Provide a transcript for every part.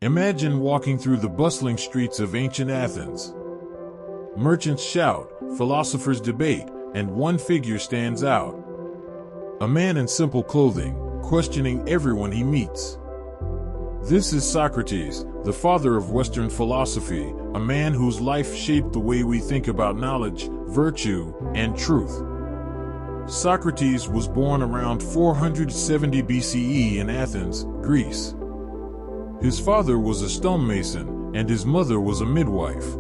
Imagine walking through the bustling streets of ancient Athens. Merchants shout, philosophers debate, and one figure stands out. A man in simple clothing, questioning everyone he meets. This is Socrates, the father of Western philosophy, a man whose life shaped the way we think about knowledge, virtue, and truth. Socrates was born around 470 BCE in Athens, Greece. His father was a stonemason, and his mother was a midwife.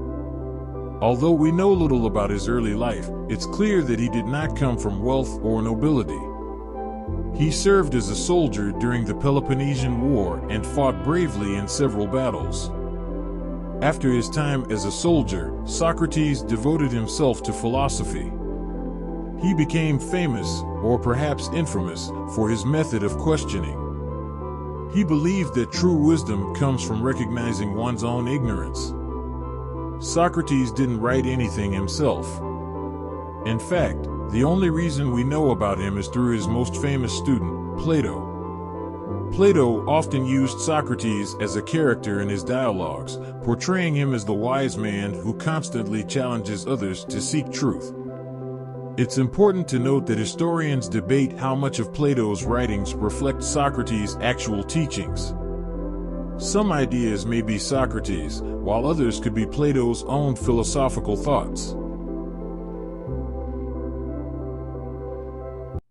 Although we know little about his early life, it's clear that he did not come from wealth or nobility. He served as a soldier during the Peloponnesian War and fought bravely in several battles. After his time as a soldier, Socrates devoted himself to philosophy. He became famous, or perhaps infamous, for his method of questioning. He believed that true wisdom comes from recognizing one's own ignorance. Socrates didn't write anything himself. In fact, the only reason we know about him is through his most famous student, Plato. Plato often used Socrates as a character in his dialogues, portraying him as the wise man who constantly challenges others to seek truth. It's important to note that historians debate how much of Plato's writings reflect Socrates' actual teachings. Some ideas may be Socrates, while others could be Plato's own philosophical thoughts.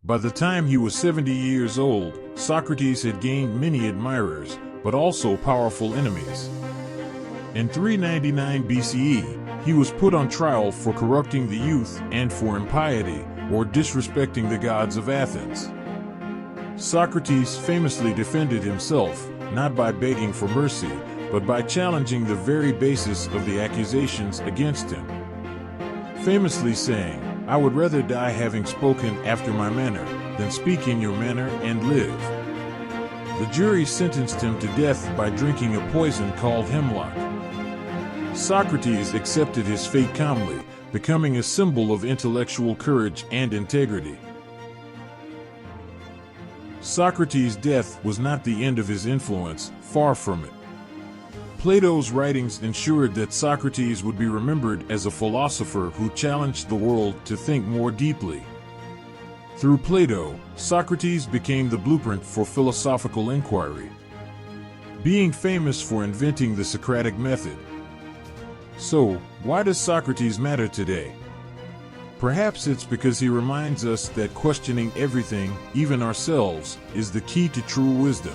By the time he was 70 years old, Socrates had gained many admirers, but also powerful enemies. In 399 BCE, he was put on trial for corrupting the youth and for impiety, or disrespecting the gods of Athens. Socrates famously defended himself, not by begging for mercy, but by challenging the very basis of the accusations against him. Famously saying, "I would rather die having spoken after my manner, than speak in your manner and live." The jury sentenced him to death by drinking a poison called hemlock. Socrates accepted his fate calmly, becoming a symbol of intellectual courage and integrity. Socrates' death was not the end of his influence, far from it. Plato's writings ensured that Socrates would be remembered as a philosopher who challenged the world to think more deeply. Through Plato, Socrates became the blueprint for philosophical inquiry, being famous for inventing the Socratic method. So, why does Socrates matter today? Perhaps it's because he reminds us that questioning everything, even ourselves, is the key to true wisdom.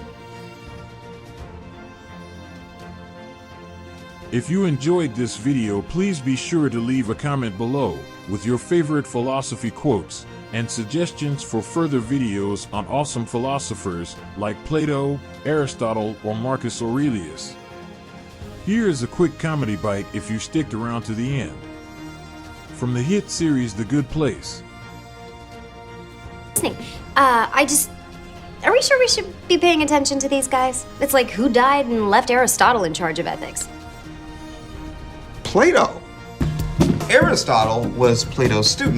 If you enjoyed this video, please be sure to leave a comment below with your favorite philosophy quotes and suggestions for further videos on awesome philosophers like Plato, Aristotle, or Marcus Aurelius. Here is a quick comedy bite if you stick around to the end. From the hit series The Good Place. Are we sure we should be paying attention to these guys? It's like, who died and left Aristotle in charge of ethics? Plato. Aristotle was Plato's student.